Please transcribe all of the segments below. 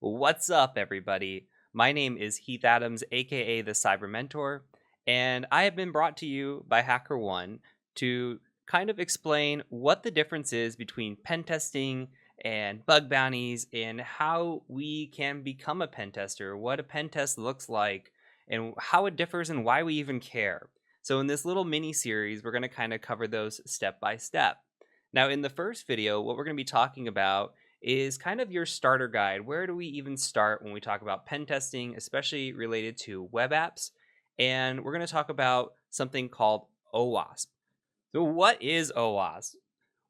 What's up, everybody? My name is Heath Adams, aka the Cyber Mentor, and I have been brought to you by HackerOne to kind of explain what the difference is between pen testing and bug bounties and how we can become a pen tester, what a pen test looks like, and how it differs and why we even care. So, in this little mini series, we're going to kind of cover those step by step. Now, in the first video, what we're going to be talking about is kind of your starter guide. Where do we even start when we talk about pen testing, especially related to web apps? And we're going to talk about something called OWASP. So, what is OWASP?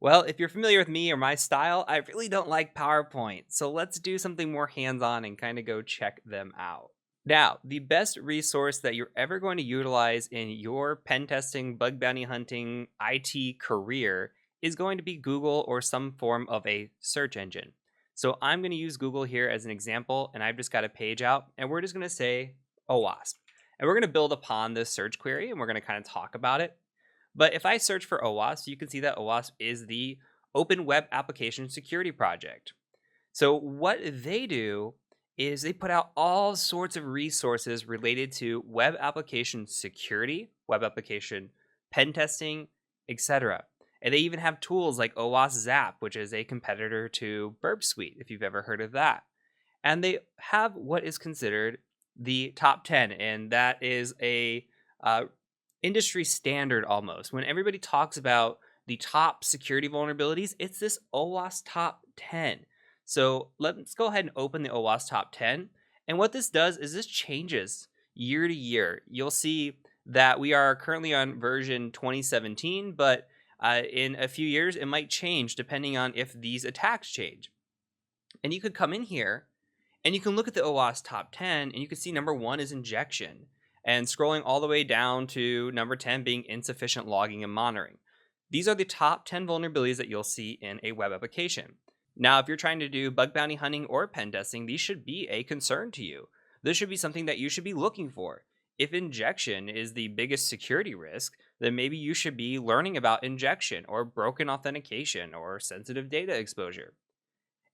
Well, if you're familiar with me or my style, I really don't like PowerPoint. So, let's do something more hands on and kind of go check them out. Now, the best resource that you're ever going to utilize in your pen testing, bug bounty hunting, IT career is going to be Google or some form of a search engine. So I'm going to use Google here as an example, and I've just got a page out, and we're just going to say OWASP. And we're going to build upon this search query, and we're going to kind of talk about it. But if I search for OWASP, you can see that OWASP is the Open Web Application Security Project. So what they do is they put out all sorts of resources related to web application security, web application pen testing, etc. And they even have tools like OWASP Zap, which is a competitor to Burp Suite, if you've ever heard of that. And they have what is considered the top 10, and that is a industry standard almost. When everybody talks about the top security vulnerabilities, it's this OWASP top 10. So let's go ahead and open the OWASP top 10. And what this does is this changes year to year. You'll see that we are currently on version 2017, but in a few years, it might change depending on if these attacks change. And you could come in here and you can look at the OWASP top 10 and you can see number 1 is injection. And scrolling all the way down to number 10 being insufficient logging and monitoring. These are the top 10 vulnerabilities that you'll see in a web application. Now, if you're trying to do bug bounty hunting or pen testing, these should be a concern to you. This should be something that you should be looking for. If injection is the biggest security risk, then maybe you should be learning about injection or broken authentication or sensitive data exposure.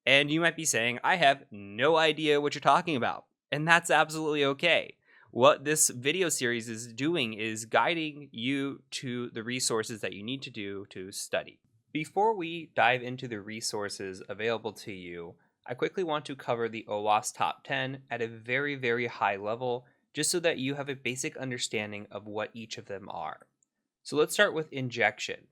And you might be saying, I have no idea what you're talking about. And that's absolutely okay. What this video series is doing is guiding you to the resources that you need to do to study. Before we dive into the resources available to you, I quickly want to cover the OWASP top 10 at a very, very high level, just so that you have a basic understanding of what each of them are. So let's start with injection.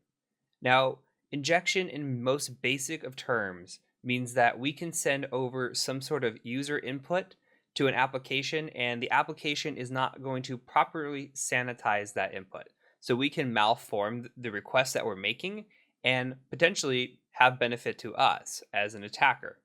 Now, injection in most basic of terms means that we can send over some sort of user input to an application, and the application is not going to properly sanitize that input. So we can malform the request that we're making and potentially have benefit to us as an attacker.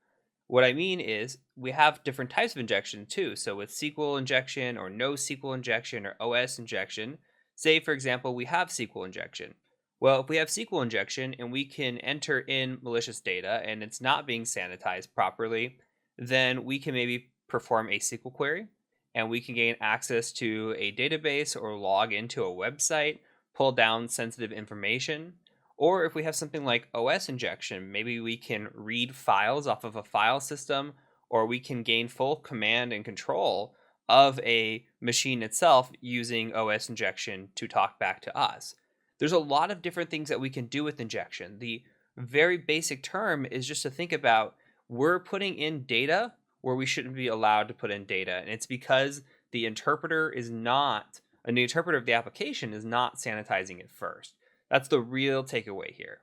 What I mean is we have different types of injection too. So with SQL injection or no SQL injection or OS injection, say for example, we have SQL injection. Well, if we have SQL injection and we can enter in malicious data and it's not being sanitized properly, then we can maybe perform a SQL query and we can gain access to a database or log into a website, pull down sensitive information. Or if we have something like OS injection, maybe we can read files off of a file system, or we can gain full command and control of a machine itself using OS injection to talk back to us. There's a lot of different things that we can do with injection. The very basic term is just to think about we're putting in data where we shouldn't be allowed to put in data. And it's because the interpreter of the application is not sanitizing it first. That's the real takeaway here.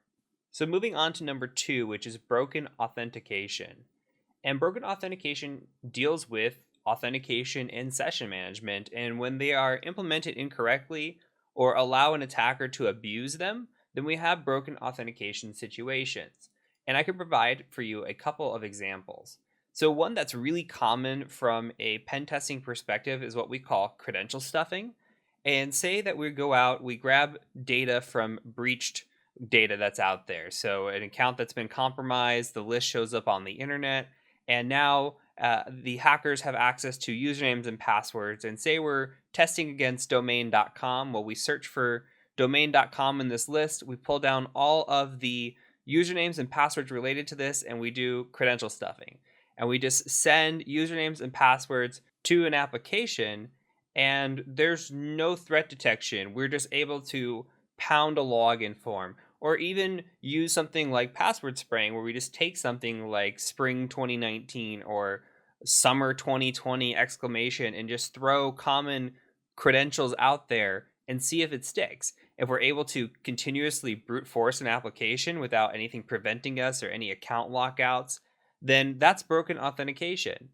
So moving on to number 2, which is broken authentication. And broken authentication deals with authentication and session management. And when they are implemented incorrectly or allow an attacker to abuse them, then we have broken authentication situations. And I can provide for you a couple of examples. So one that's really common from a pen testing perspective is what we call credential stuffing. And say that we go out, we grab data from breached data that's out there. So an account that's been compromised, the list shows up on the internet, and now the hackers have access to usernames and passwords. And say we're testing against domain.com. Well, we search for domain.com in this list. We pull down all of the usernames and passwords related to this, and we do credential stuffing. and we just send usernames and passwords to an application, and there's no threat detection. We're just able to pound a login form, or even use something like password spraying, where we just take something like spring 2019 or summer 2020 exclamation and just throw common credentials out there and see if it sticks. If we're able to continuously brute force an application without anything preventing us or any account lockouts, then that's broken authentication.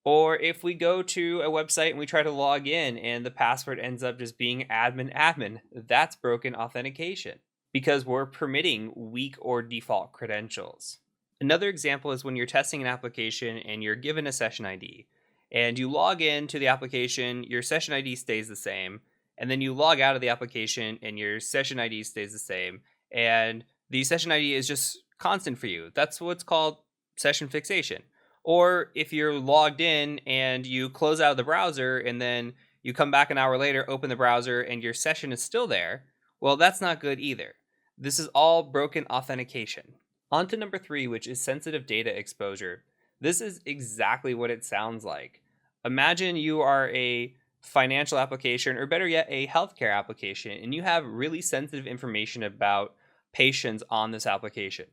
Or if we go to a website and we try to log in and the password ends up just being admin, that's broken authentication because we're permitting weak or default credentials. Another example is when you're testing an application and you're given a session ID and you log in to the application, your session ID stays the same, and then you log out of the application and your session ID stays the same, and the session ID is just constant for you. That's what's called session fixation. Or if you're logged in and you close out of the browser and then you come back an hour later, open the browser, and your session is still there, well, that's not good either. This is all broken authentication. On to number 3, which is sensitive data exposure. This is exactly what it sounds like. Imagine you are a financial application, or better yet, a healthcare application, and you have really sensitive information about patients on this application.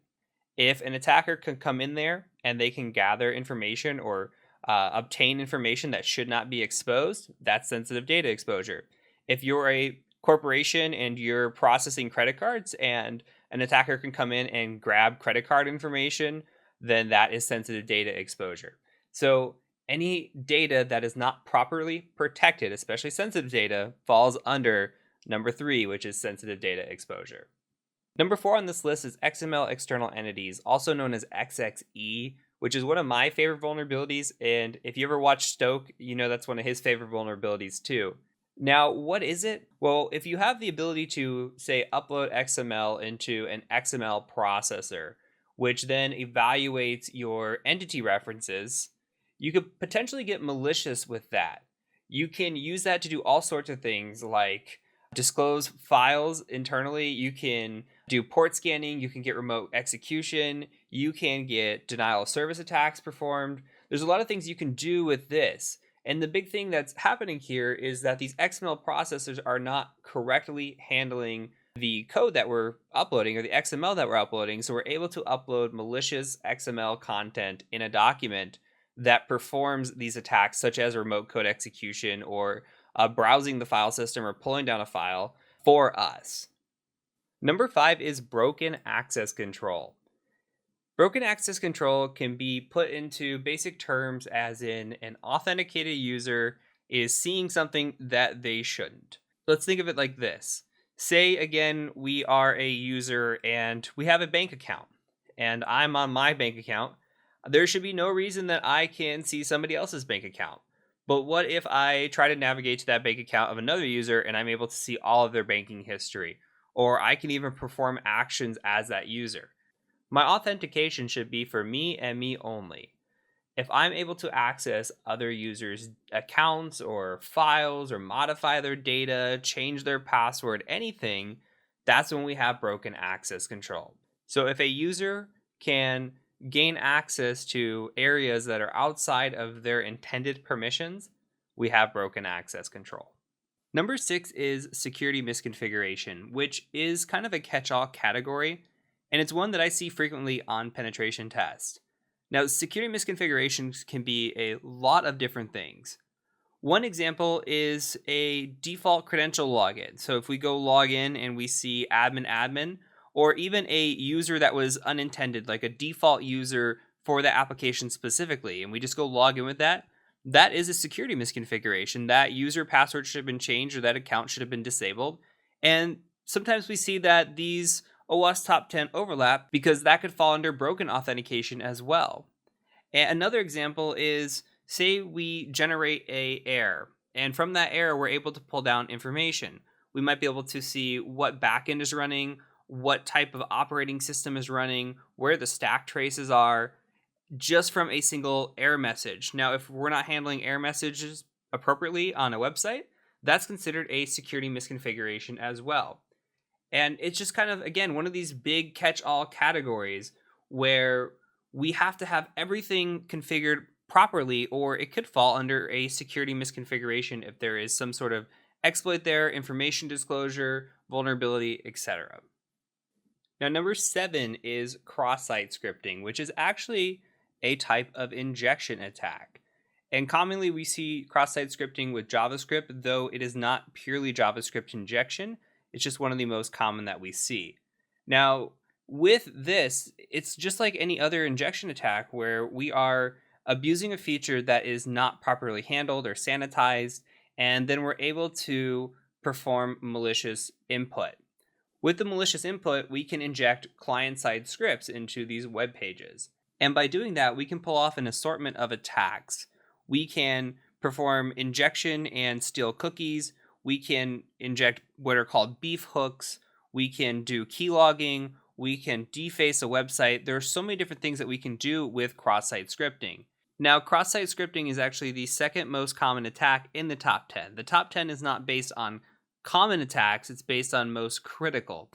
If an attacker can come in there and they can gather information or obtain information that should not be exposed, that's sensitive data exposure. If you're a corporation and you're processing credit cards and an attacker can come in and grab credit card information, then that is sensitive data exposure. So any data that is not properly protected, especially sensitive data, falls under number 3, which is sensitive data exposure. Number 4 on this list is XML External Entities, also known as XXE, which is one of my favorite vulnerabilities. And if you ever watch Stoke, you know that's one of his favorite vulnerabilities too. Now, what is it? Well, if you have the ability to, say, upload XML into an XML processor, which then evaluates your entity references, you could potentially get malicious with that. You can use that to do all sorts of things like disclose files internally. You can do port scanning. You can get remote execution. You can get denial of service attacks performed. There's a lot of things you can do with this. And the big thing that's happening here is that these XML processors are not correctly handling the code that we're uploading or the XML that we're uploading. So we're able to upload malicious XML content in a document that performs these attacks, such as remote code execution or browsing the file system or pulling down a file for us. Number 5 is broken access control. Broken access control can be put into basic terms as in an authenticated user is seeing something that they shouldn't. Let's think of it like this. Say again, we are a user and we have a bank account and I'm on my bank account. There should be no reason that I can see somebody else's bank account. But what if I try to navigate to that bank account of another user and I'm able to see all of their banking history? Or I can even perform actions as that user. My authentication should be for me and me only. If I'm able to access other users' accounts or files or modify their data, change their password, anything, that's when we have broken access control. So if a user can gain access to areas that are outside of their intended permissions, we have broken access control. Number 6 is security misconfiguration, which is kind of a catch-all category, and it's one that I see frequently on penetration tests. Now, security misconfigurations can be a lot of different things. One example is a default credential login. So if we go log in and we see admin, or even a user that was unintended, like a default user for the application specifically, and we just go log in with that, that is a security misconfiguration. That user password should have been changed or that account should have been disabled. And sometimes we see that these OWASP top 10 overlap because that could fall under broken authentication as well. And another example is, say we generate a error, and from that error we're able to pull down information. We might be able to see what backend is running, what type of operating system is running, where the stack traces are, just from a single error message. Now, if we're not handling error messages appropriately on a website, that's considered a security misconfiguration as well. And it's just kind of, again, one of these big catch-all categories where we have to have everything configured properly, or it could fall under a security misconfiguration if there is some sort of exploit there, information disclosure, vulnerability, etc. Now, number 7 is cross-site scripting, which is actually a type of injection attack. And commonly we see cross-site scripting with JavaScript, though it is not purely JavaScript injection. It's just one of the most common that we see. Now, with this, it's just like any other injection attack where we are abusing a feature that is not properly handled or sanitized, and then we're able to perform malicious input. With the malicious input, we can inject client-side scripts into these web pages. And by doing that, we can pull off an assortment of attacks. We can perform injection and steal cookies. We can inject what are called beef hooks. We can do keylogging. We can deface a website. There are so many different things that we can do with cross-site scripting. Now, cross-site scripting is actually the second most common attack in the top 10. The top 10 is not based on common attacks, it's based on most critical.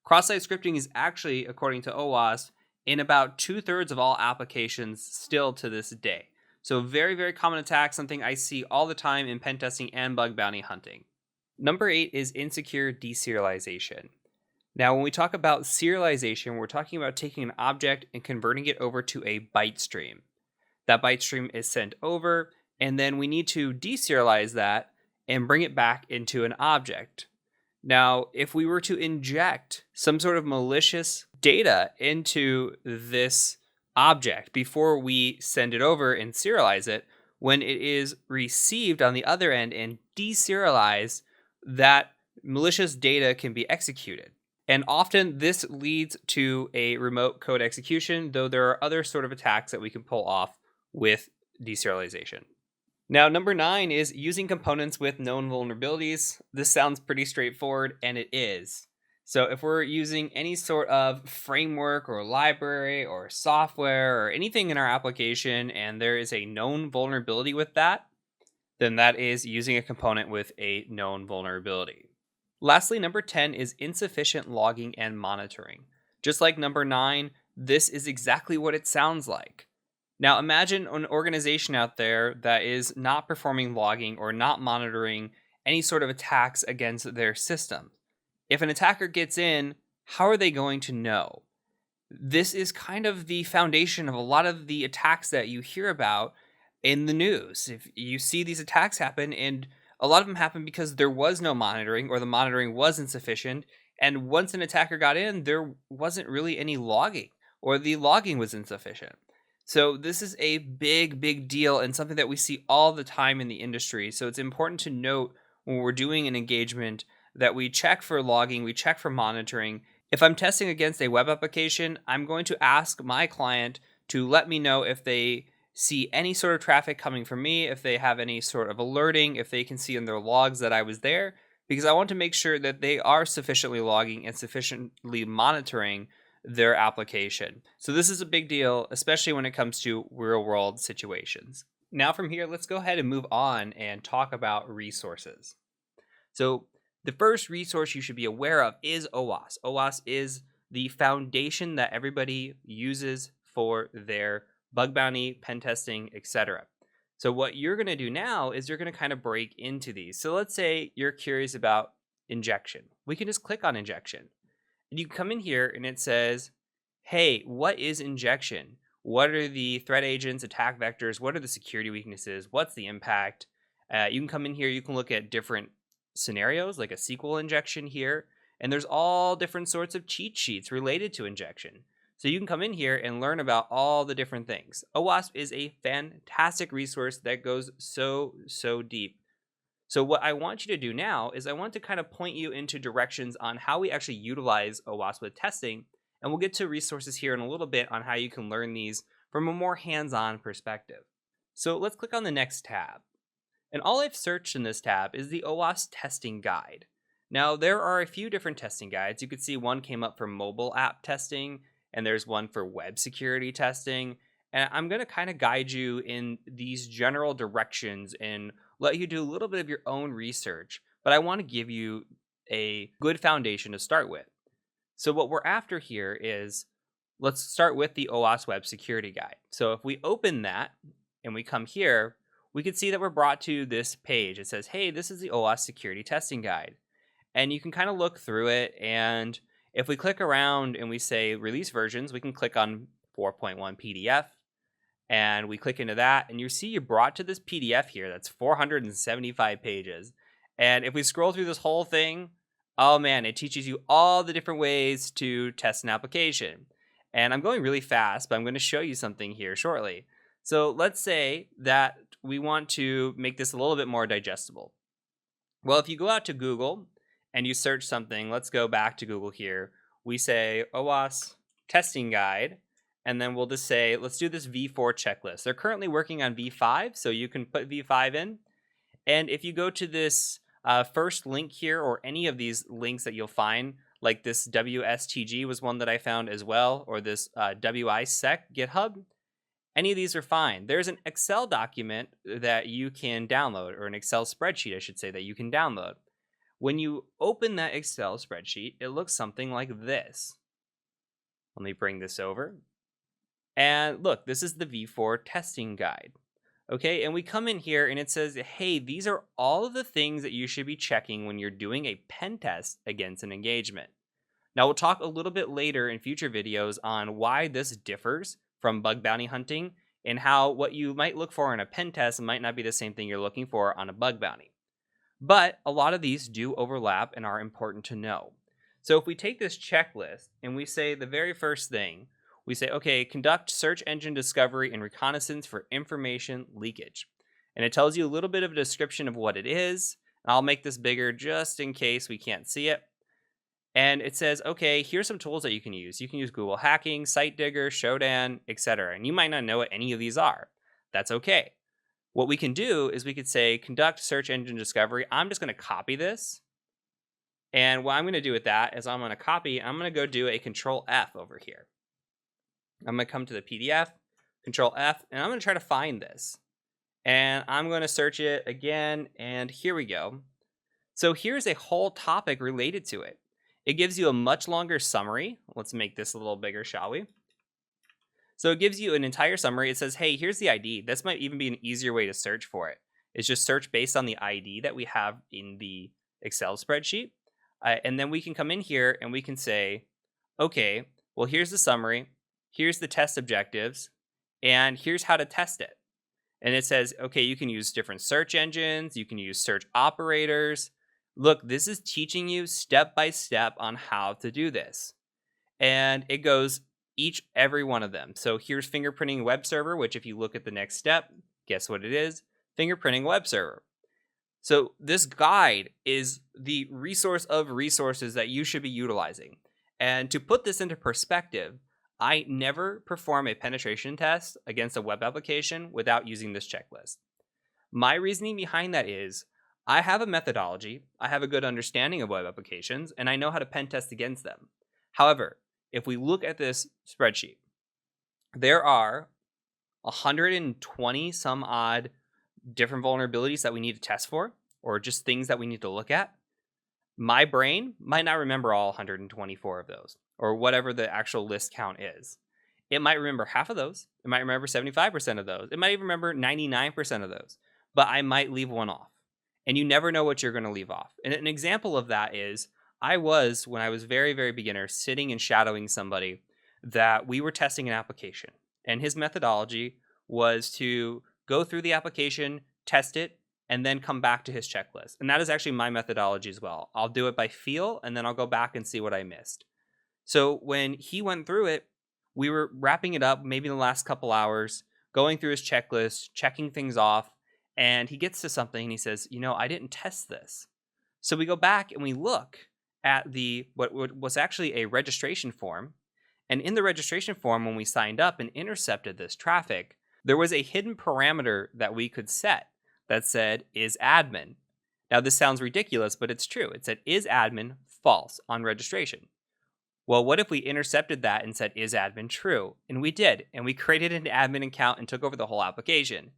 Cross-site scripting is actually, according to OWASP, in about 2/3 of all applications still to this day. So very, very common attack, something I see all the time in pen testing and bug bounty hunting. Number 8 is insecure deserialization. Now, when we talk about serialization, we're talking about taking an object and converting it over to a byte stream. That byte stream is sent over, and then we need to deserialize that and bring it back into an object. Now, if we were to inject some sort of malicious data into this object before we send it over and serialize it, when it is received on the other end and deserialized, that malicious data can be executed. And often this leads to a remote code execution, though there are other sort of attacks that we can pull off with deserialization. Now, number 9 is using components with known vulnerabilities. This sounds pretty straightforward, and it is. So if we're using any sort of framework or library or software or anything in our application and there is a known vulnerability with that, then that is using a component with a known vulnerability. Lastly, number 10 is insufficient logging and monitoring. Just like number 9, this is exactly what it sounds like. Now imagine an organization out there that is not performing logging or not monitoring any sort of attacks against their system. If an attacker gets in, how are they going to know? This is kind of the foundation of a lot of the attacks that you hear about in the news. If you see these attacks happen, and a lot of them happen because there was no monitoring or the monitoring was insufficient, and once an attacker got in, there wasn't really any logging or the logging was insufficient. So this is a big, big deal and something that we see all the time in the industry. So it's important to note when we're doing an engagement that we check for logging, we check for monitoring. If I'm testing against a web application, I'm going to ask my client to let me know if they see any sort of traffic coming from me, if they have any sort of alerting, if they can see in their logs that I was there, because I want to make sure that they are sufficiently logging and sufficiently monitoring their application. So this is a big deal, especially when it comes to real world situations. Now from here, let's go ahead and move on and talk about resources. So the first resource you should be aware of is OWASP. OWASP is the foundation that everybody uses for their bug bounty, pen testing, etc. So what you're going to do now is you're going to kind of break into these. So let's say you're curious about injection. We can just click on injection. And you come in here and it says, hey, what is injection? What are the threat agents, attack vectors? What are the security weaknesses? What's the impact? You can come in here, you can look at different scenarios like a SQL injection here. And there's all different sorts of cheat sheets related to injection. So you can come in here and learn about all the different things. OWASP is a fantastic resource that goes so deep. So what I want you to do now is I want to kind of point you into directions on how we actually utilize OWASP with testing, and we'll get to resources here in a little bit on how you can learn these from a more hands-on perspective. So let's click on the next tab. And all I've searched in this tab is the OWASP testing guide. Now there are a few different testing guides. You could see one came up for mobile app testing, and there's one for web security testing. And I'm going to kind of guide you in these general directions and let you do a little bit of your own research, but I want to give you a good foundation to start with. So what we're after here is let's start with the OWASP Web Security Guide. So if we open that and we come here, we can see that we're brought to this page. It says, hey, this is the OWASP Security Testing Guide. And you can kind of look through it. And if we click around and we say release versions, we can click on 4.1 PDF. And we click into that. And you see you're brought to this PDF here that's 475 pages. And if we scroll through this whole thing, oh man, it teaches you all the different ways to test an application. And I'm going really fast, but I'm going to show you something here shortly. So let's say that we want to make this a little bit more digestible. Well, if you go out to Google and you search something, let's go back to Google here. We say OWASP testing guide, and then we'll just say, let's do this V4 checklist. They're currently working on V5, so you can put V5 in. And if you go to this first link here, or any of these links that you'll find, like this WSTG was one that I found as well, or this WISEC GitHub, any of these are fine. There's an Excel document that you can download, or an Excel spreadsheet, I should say, that you can download. When you open that Excel spreadsheet, it looks something like this. Let me bring this over. And look, this is the V4 testing guide. Okay, and we come in here and it says, hey, these are all of the things that you should be checking when you're doing a pen test against an engagement. Now, we'll talk a little bit later in future videos on why this differs from bug bounty hunting, and how what you might look for in a pen test might not be the same thing you're looking for on a bug bounty. But a lot of these do overlap and are important to know. So if we take this checklist and we say the very first thing, we say, okay, conduct search engine discovery and reconnaissance for information leakage. And it tells you a little bit of a description of what it is. And I'll make this bigger just in case we can't see it. And it says, okay, here's some tools that you can use. You can use Google Hacking, SiteDigger, Shodan, etc. And you might not know what any of these are. That's okay. What we can do is we could say, conduct search engine discovery. I'm just going to copy this. And what I'm going to do with that is I'm going to go do a Control F over here. I'm going to come to the PDF, Control F, and I'm going to try to find this. And I'm going to search it again, and here we go. So here's a whole topic related to it. It gives you a much longer summary. Let's make this a little bigger, shall we? So it gives you an entire summary. It says, hey, here's the ID. This might even be an easier way to search for it. It's just search based on the ID that we have in the Excel spreadsheet. And then we can come in here and we can say, okay, well, here's the summary. Here's the test objectives. And here's how to test it. And it says, okay, you can use different search engines. You can use search operators. Look, this is teaching you step by step on how to do this. And it goes every one of them. So here's fingerprinting web server, which if you look at the next step, guess what it is? Fingerprinting web server. So this guide is the resource of resources that you should be utilizing. And to put this into perspective, I never perform a penetration test against a web application without using this checklist. My reasoning behind that is, I have a methodology, I have a good understanding of web applications, and I know how to pen test against them. However, if we look at this spreadsheet, there are 120 some odd different vulnerabilities that we need to test for, or just things that we need to look at. My brain might not remember all 124 of those, or whatever the actual list count is. It might remember half of those. It might remember 75% of those. It might even remember 99% of those, but I might leave one off. And you never know what you're going to leave off. And an example of that is, when I was very, very beginner, sitting and shadowing somebody that we were testing an application. And his methodology was to go through the application, test it, and then come back to his checklist. And that is actually my methodology as well. I'll do it by feel, and then I'll go back and see what I missed. So when he went through it, we were wrapping it up maybe in the last couple hours, going through his checklist, checking things off, and he gets to something and he says, I didn't test this. So we go back and we look at what was actually a registration form. And in the registration form, when we signed up and intercepted this traffic, there was a hidden parameter that we could set that said, is admin. Now, this sounds ridiculous, but it's true. It said, is admin false on registration? Well, what if we intercepted that and said, is admin true? And we did. And we created an admin account and took over the whole application.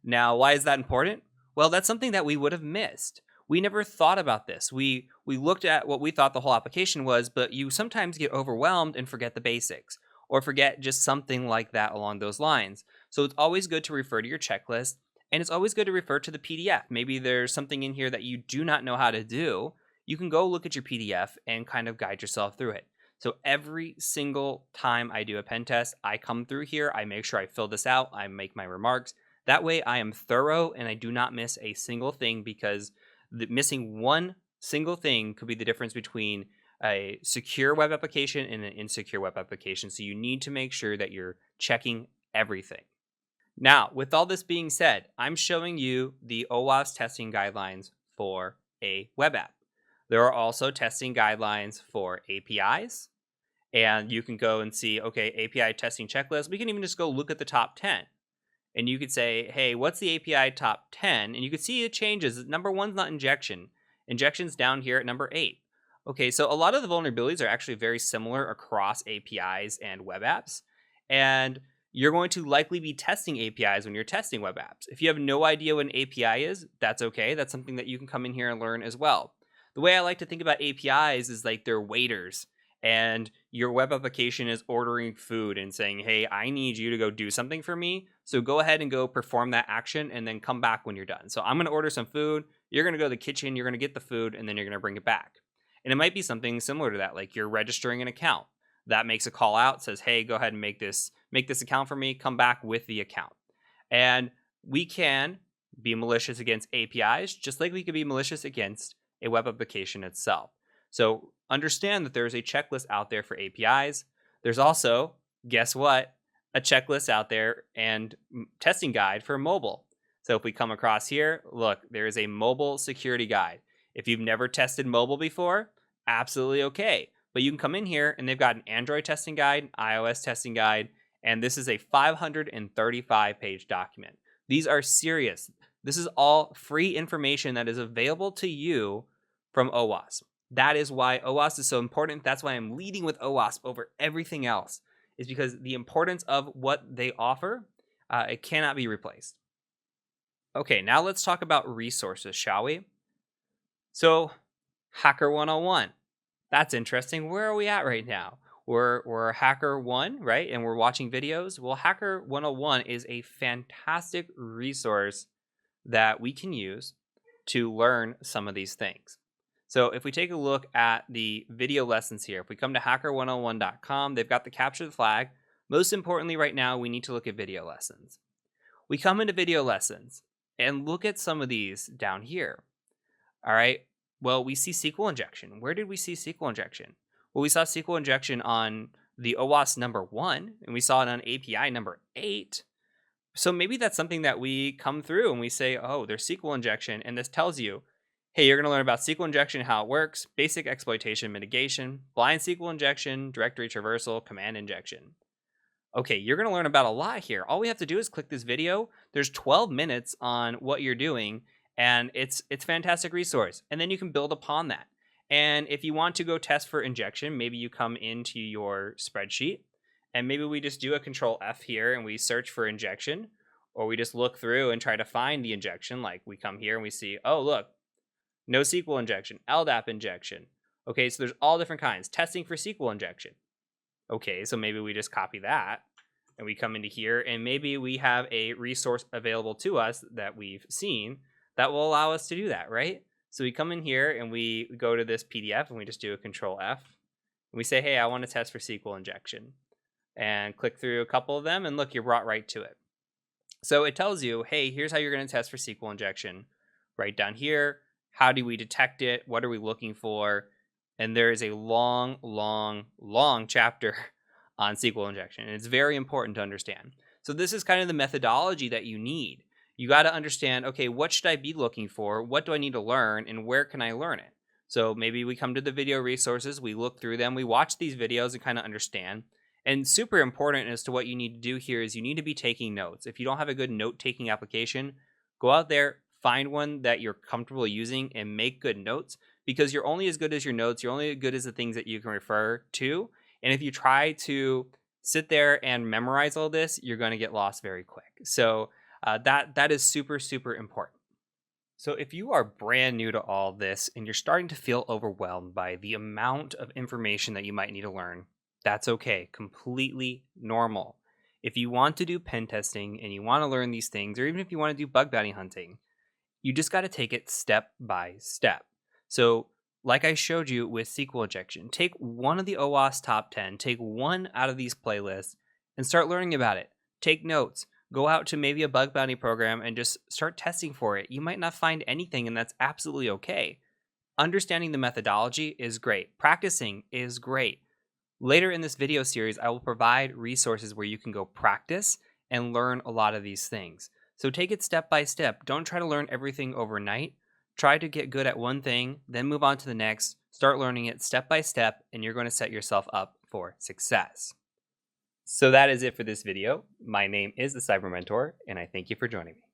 Now, why is that important? Well, that's something that we would have missed. We never thought about this. We looked at what we thought the whole application was, but you sometimes get overwhelmed and forget the basics. or forget just something like that along those lines. So it's always good to refer to your checklist, and it's always good to refer to the PDF. Maybe there's something in here that you do not know how to do. You can go look at your PDF and kind of guide yourself through it. So every single time I do a pen test, I come through here, I make sure I fill this out, I make my remarks. That way I am thorough and I do not miss a single thing, because missing one single thing could be the difference between a secure web application and an insecure web application. So you need to make sure that you're checking everything. Now, with all this being said, I'm showing you the OWASP testing guidelines for a web app. There are also testing guidelines for APIs, and you can go and see, okay, API testing checklist. We can even just go look at the top 10. And you could say, hey, what's the API top 10? And you can see it changes. Number 1's not injection. Injection's down here at number 8. Okay, so a lot of the vulnerabilities are actually very similar across APIs and web apps. And you're going to likely be testing APIs when you're testing web apps. If you have no idea what an API is, that's okay. That's something that you can come in here and learn as well. The way I like to think about APIs is like they're waiters, and your web application is ordering food and saying, hey, I need you to go do something for me. So go ahead and go perform that action and then come back when you're done. So I'm going to order some food. You're going to go to the kitchen. You're going to get the food, and then you're going to bring it back. And it might be something similar to that, like you're registering an account. That makes a call out, says, hey, go ahead and make this account for me. Come back with the account. And we can be malicious against APIs, just like we could be malicious against a web application itself. So understand that there's a checklist out there for APIs. There's also, guess what, a checklist out there and testing guide for mobile. So if we come across here, look, there is a mobile security guide. If you've never tested mobile before, absolutely okay. But you can come in here and they've got an Android testing guide, iOS testing guide, and this is a 535-page document. These are serious. This is all free information that is available to you from OWASP. That is why OWASP is so important. That's why I'm leading with OWASP over everything else, is because the importance of what they offer, it cannot be replaced. Okay, now let's talk about resources, shall we? So, Hacker 101. That's interesting. Where are we at right now? We're Hacker 1, right? And we're watching videos. Well, Hacker 101 is a fantastic resource that we can use to learn some of these things. So if we take a look at the video lessons here, if we come to hacker101.com, they've got the capture the flag. Most importantly, right now, we need to look at video lessons. We come into video lessons and look at some of these down here. All right. Well, we see SQL injection. Where did we see SQL injection? Well, we saw SQL injection on the OWASP number 1, and we saw it on API number 8. So maybe that's something that we come through and we say, oh, there's SQL injection. And this tells you, hey, you're going to learn about SQL injection, how it works, basic exploitation mitigation, blind SQL injection, directory traversal, command injection. Okay, you're going to learn about a lot here. All we have to do is click this video. There's 12 minutes on what you're doing, and it's a fantastic resource. And then you can build upon that. And if you want to go test for injection, maybe you come into your spreadsheet, and maybe we just do a control F here and we search for injection, or we just look through and try to find the injection. Like we come here and we see, oh, look, no SQL injection, LDAP injection. Okay, so there's all different kinds. Testing for SQL injection. Okay, so maybe we just copy that and we come into here and maybe we have a resource available to us that we've seen that will allow us to do that, right? So we come in here and we go to this PDF and we just do a control F. And we say, hey, I want to test for SQL injection. And click through a couple of them and look, you're brought right to it. So it tells you, hey, here's how you're going to test for SQL injection. Right down here, how do we detect it? What are we looking for? And there is a long, long, long chapter on SQL injection. And it's very important to understand. So this is kind of the methodology that you need. You got to understand, okay, what should I be looking for? What do I need to learn? And where can I learn it? So maybe we come to the video resources, we look through them, we watch these videos and kind of understand. And super important as to what you need to do here is you need to be taking notes. If you don't have a good note-taking application, go out there, find one that you're comfortable using, and make good notes, because you're only as good as your notes. You're only as good as the things that you can refer to. And if you try to sit there and memorize all this, you're going to get lost very quick. So that is super, super important. So if you are brand new to all this and you're starting to feel overwhelmed by the amount of information that you might need to learn, That's okay, completely normal. If you want to do pen testing and you want to learn these things, or even if you want to do bug bounty hunting, you just got to take it step by step. So, like I showed you with SQL injection, take one of the OWASP top 10, take one out of these playlists, and start learning about it. Take notes. Go out to maybe a bug bounty program and just start testing for it. You might not find anything, and that's absolutely okay. Understanding the methodology is great. Practicing is great. Later in this video series, I will provide resources where you can go practice and learn a lot of these things. So take it step by step. Don't try to learn everything overnight. Try to get good at one thing, then move on to the next. Start learning it step by step, and you're going to set yourself up for success. So that is it for this video. My name is the Cyber Mentor, and I thank you for joining me.